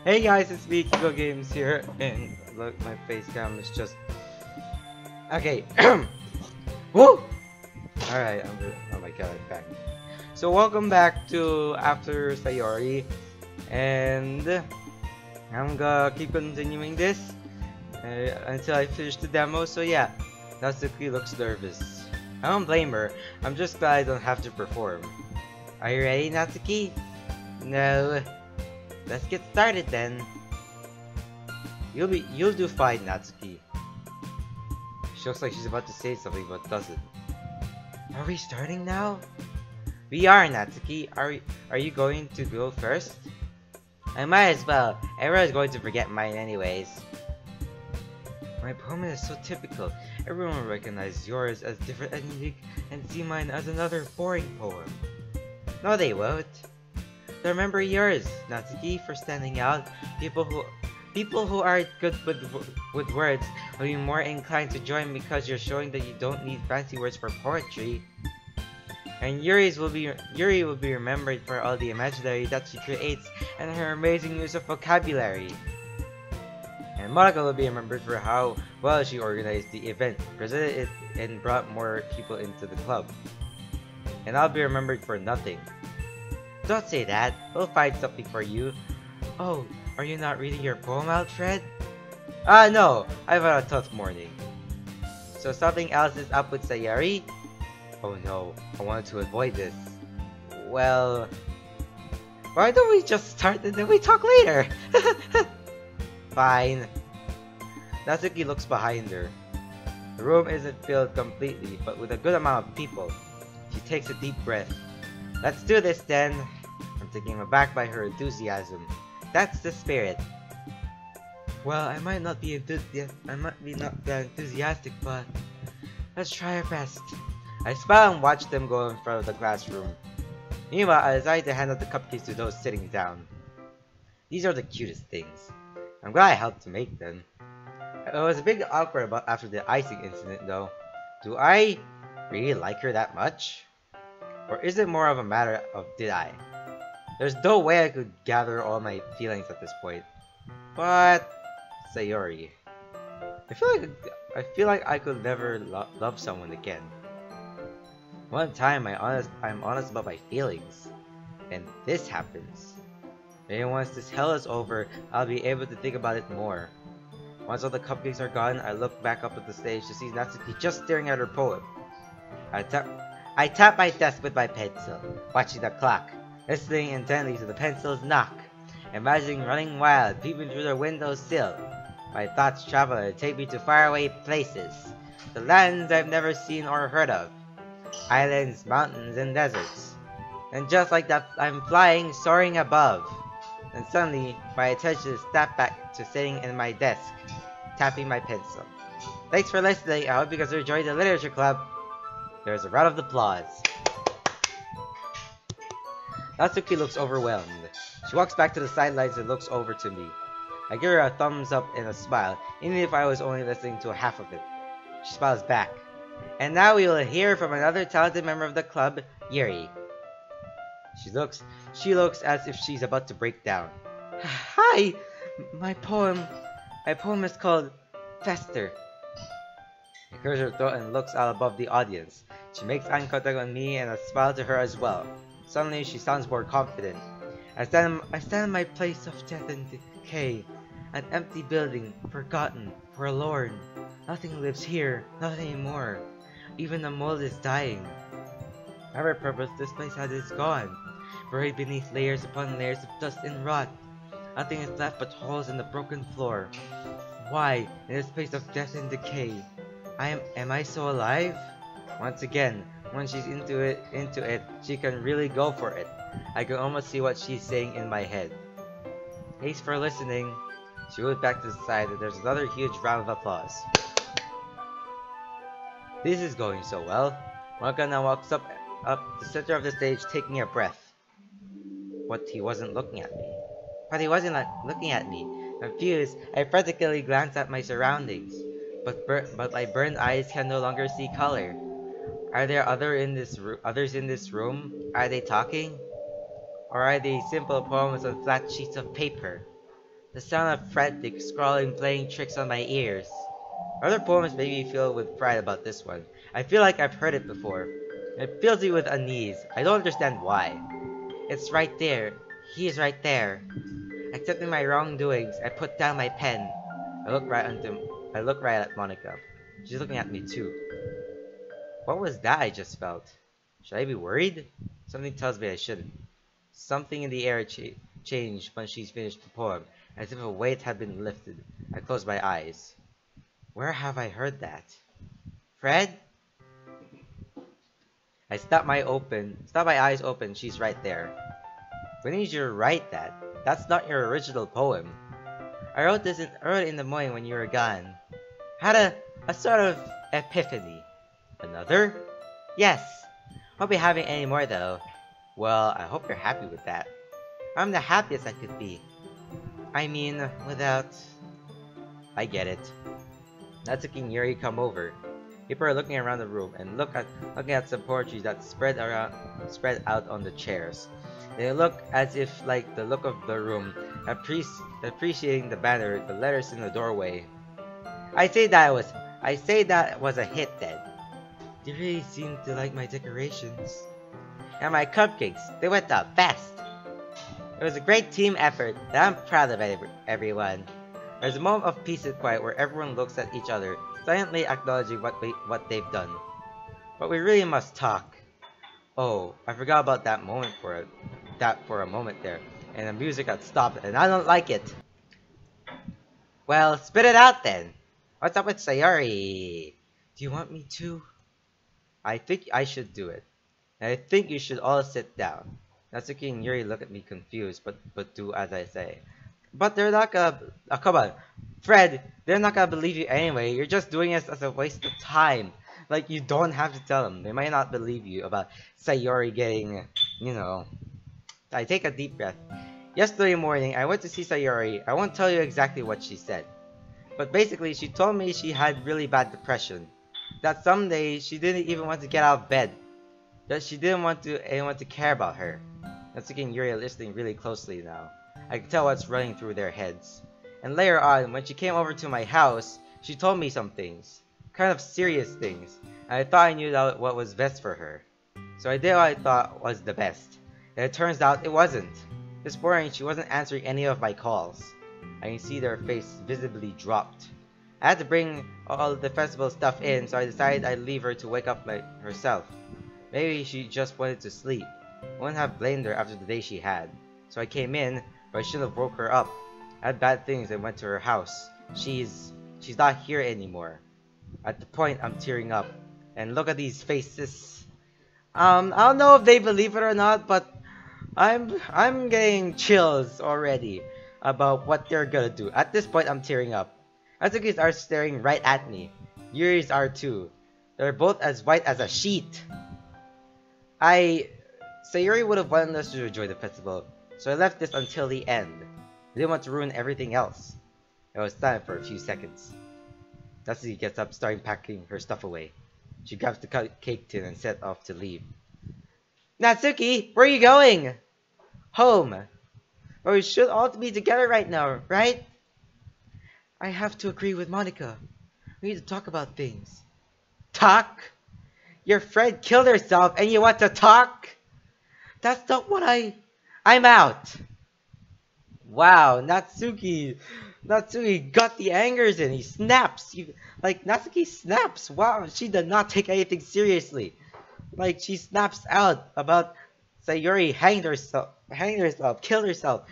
Hey guys, it's me, KikoGamez here, and look, my face cam is just... Okay, woo! Alright, oh my god, I'm back. So welcome back to After Sayori, and I'm gonna keep continuing this until I finish the demo, so yeah, Natsuki looks nervous. I don't blame her, I'm just glad I don't have to perform. Are you ready, Natsuki? No. Let's get started then. You'll do fine, Natsuki. She looks like she's about to say something but doesn't. Are we starting now? We are, Natsuki. Are you going to go first? I might as well. Everyone's going to forget mine anyways. My poem is so typical. Everyone will recognize yours as different and unique and see mine as another boring poem. No, they won't. Remember yours, Natsuki, for standing out. People who are good with words will be more inclined to join because you're showing that you don't need fancy words for poetry. And Yuri will be remembered for all the imaginary that she creates and her amazing use of vocabulary. And Monica will be remembered for how well she organized the event, presented it, and brought more people into the club. And I'll be remembered for nothing. Don't say that. We'll find something for you. Oh, are you not reading your poem, Alfred? No. I've had a tough morning. So something else is up with Sayori? Oh no, I wanted to avoid this. Well, why don't we just start and then we talk later? Fine. Natsuki looks behind her. The room isn't filled completely, but with a good amount of people. She takes a deep breath. Let's do this then. I'm taken aback by her enthusiasm. That's the spirit. Well, I might not be not that enthusiastic, but let's try our best. I smile and watch them go in front of the classroom. Meanwhile, I decide to hand out the cupcakes to those sitting down. These are the cutest things. I'm glad I helped to make them. It was a bit awkward after the icing incident, though. Do I really like her that much? Or is it more of a matter of did I? There's no way I could gather all my feelings at this point. But Sayori, I feel like I could never love someone again. One time I'm honest about my feelings, and this happens. Maybe once this hell is over, I'll be able to think about it more. Once all the cupcakes are gone, I look back up at the stage to see Natsuki just staring at her poem. I tap my desk with my pencil, watching the clock, listening intently to the pencil's knock, imagining running wild, peeping through the windowsill. My thoughts travel and take me to faraway places, to lands I've never seen or heard of, islands, mountains, and deserts. And just like that, I'm flying, soaring above. And suddenly, my attention is snapped back to sitting in my desk, tapping my pencil. Thanks for listening. I hope you guys enjoyed the literature club. There's a round of applause. Natsuki looks overwhelmed. She walks back to the sidelines and looks over to me. I give her a thumbs up and a smile, even if I was only listening to half of it. She smiles back. And now we will hear from another talented member of the club, Yuri. She looks as if she's about to break down. Hi! My poem is called Fester. She clears her throat and looks out above the audience. She makes eye contact on me and I smile to her as well. Suddenly, she sounds more confident. I stand in my place of death and decay. An empty building, forgotten, forlorn. Nothing lives here, not anymore. Even the mold is dying. Every purpose this place has is gone. Buried beneath layers upon layers of dust and rot. Nothing is left but holes in the broken floor. Why, in this place of death and decay? Am I so alive? Once again, when she's into it, she can really go for it. I can almost see what she's saying in my head. Thanks for listening. She moves back to the side and there's another huge round of applause. This is going so well. Monica now walks up the center of the stage taking a breath. He wasn't looking at me. But he wasn't looking at me. Confused, I frantically glance at my surroundings. But my burned eyes can no longer see color. Are there others in this room? Are they talking? Or are they simple poems on flat sheets of paper? The sound of frantic scrawling playing tricks on my ears. Other poems made me feel with pride about this one. I feel like I've heard it before. It fills me with unease. I don't understand why. It's right there. He is right there. Accepting my wrongdoings, I put down my pen. I look right at Monica. She's looking at me too. What was that I just felt? Should I be worried? Something tells me I shouldn't. Something in the air changed when she finished the poem, as if a weight had been lifted. I closed my eyes. Where have I heard that? Fred? I stopped my eyes open. She's right there. When did you write that? That's not your original poem. I wrote this early in the morning when you were gone. Had a sort of epiphany. Another? Yes. Won't be having any more though. Well, I hope you're happy with that. I'm the happiest I could be. I mean, without... I get it. Natsuki and Yuri come over. People are looking around the room and looking at some poetry that's spread out on the chairs. They look as if like the look of the room, appreciating the banner, the letters in the doorway. I say that was a hit then. You really seem to like my decorations. And my cupcakes, they went up fast. It was a great team effort that I'm proud of everyone. There's a moment of peace and quiet where everyone looks at each other, silently acknowledging what they've done. But we really must talk. Oh, I forgot about that for a moment there, and the music got stopped, and I don't like it. Well, spit it out then. What's up with Sayori? Do you want me to? I think I should do it. And I think you should all sit down. Natsuki and Yuri look at me confused, but do as I say. But they're not gonna... Oh, come on. Fred, they're not gonna believe you anyway. You're just doing this as a waste of time. Like, you don't have to tell them. They might not believe you about Sayori getting, you know... I take a deep breath. Yesterday morning, I went to see Sayori. I won't tell you exactly what she said. But basically, she told me she had really bad depression. That some days, she didn't even want to get out of bed. That she didn't want anyone to care about her. Natsuki and Yuri are listening really closely now. I can tell what's running through their heads. And later on, when she came over to my house, she told me some things. Kind of serious things. And I thought I knew what was best for her. So I did what I thought was the best. And it turns out it wasn't. This morning, she wasn't answering any of my calls. I can see their face visibly dropped. I had to bring all the festival stuff in, so I decided I'd leave her to wake up herself. Maybe she just wanted to sleep. I wouldn't have blamed her after the day she had. So I came in, but I shouldn't have woke her up. I had bad things and went to her house. She's not here anymore. At the point, I'm tearing up. And look at these faces. I don't know if they believe it or not, but I'm getting chills already about what they're gonna do. At this point, I'm tearing up. Natsuki's are staring right at me. Yuri's are too. They're both as white as a sheet. Sayori would have wanted us to enjoy the festival, so I left this until the end. I didn't want to ruin everything else. I was silent for a few seconds. Natsuki gets up, starting packing her stuff away. She grabs the cake tin and set off to leave. Natsuki, where are you going? Home. But we should all be together right now, right? I have to agree with Monica. We need to talk about things. Talk? Your friend killed herself and you want to talk? That's not what I'm out. Wow, Natsuki got the angers in. He snaps. Natsuki snaps. Wow, she did not take anything seriously. Like, she snaps out about Sayori hanged herself, killed herself.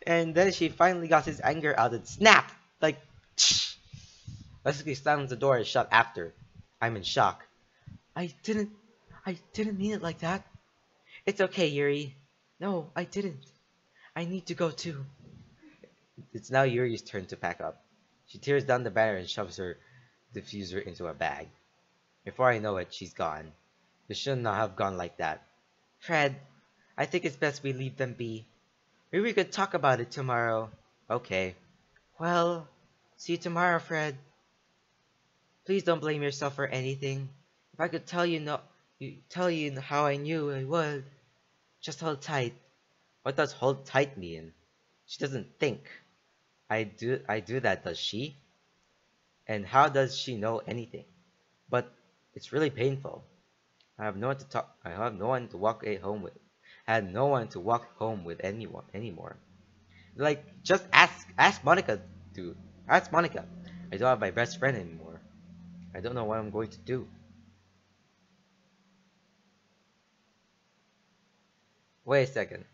And then she finally got his anger out and snapped. Like, Natsuki slams the door and shut after. I'm in shock. I didn't mean it like that. It's okay, Yuri. No, I didn't. I need to go too. It's now Yuri's turn to pack up. She tears down the banner and shoves her diffuser into a bag. Before I know it, she's gone. It should not have gone like that. Fred, I think it's best we leave them be. Maybe we could talk about it tomorrow. Okay. Well, see you tomorrow, Fred. Please don't blame yourself for anything. If I could tell you how I knew I would. Just hold tight. What does hold tight mean? She doesn't think. I do that, does she? And how does she know anything? But it's really painful. I have no one to talk. I have no one to walk it home with. I had no one to walk home with anyone anymore. Like, just ask Monica, dude. Ask Monica. I don't have my best friend anymore. I don't know what I'm going to do. Wait a second.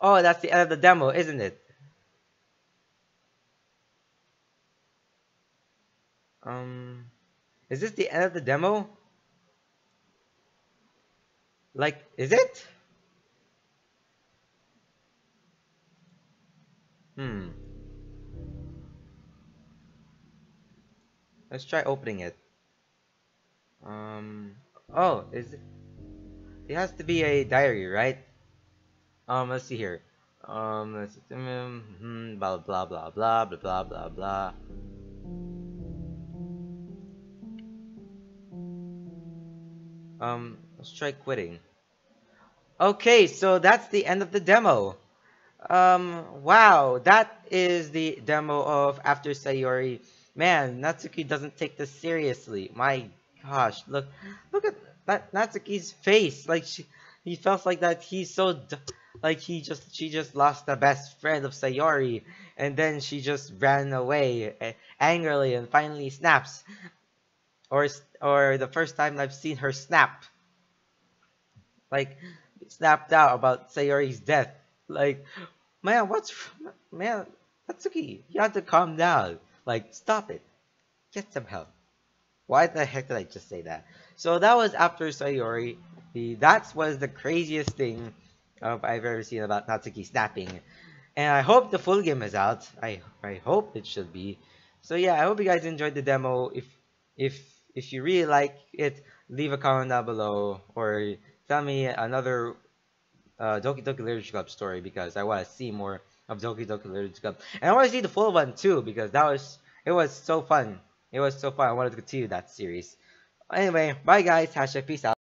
Oh, that's the end of the demo, isn't it? Um, is this the end of the demo? Like, is it? Hmm. Let's try opening it. Um. Oh, is it? It has to be a diary, right? Let's see here. Blah blah blah blah blah blah blah blah. Let's try quitting. Okay, so that's the end of the demo. Wow, that is the demo of After Sayori. Man, Natsuki doesn't take this seriously. My gosh, look at that Natsuki's face. Like he felt like that. He's so, like she just lost the best friend of Sayori, and then she just ran away angrily and finally snaps. Or the first time I've seen her snap, like snapped out about Sayori's death. Like, man, man, Natsuki, you have to calm down. Like, stop it. Get some help. Why the heck did I just say that? So that was After Sayori. That was the craziest thing I've ever seen about Natsuki snapping. And I hope the full game is out. I hope it should be. So yeah, I hope you guys enjoyed the demo. If if you really like it, leave a comment down below or tell me another Doki Doki Literature Club story because I want to see more of Doki Doki Literature Club, and I want to see the full one too because it was so fun. It was so fun. I wanted to continue that series. Anyway, bye guys. Hashtag peace out.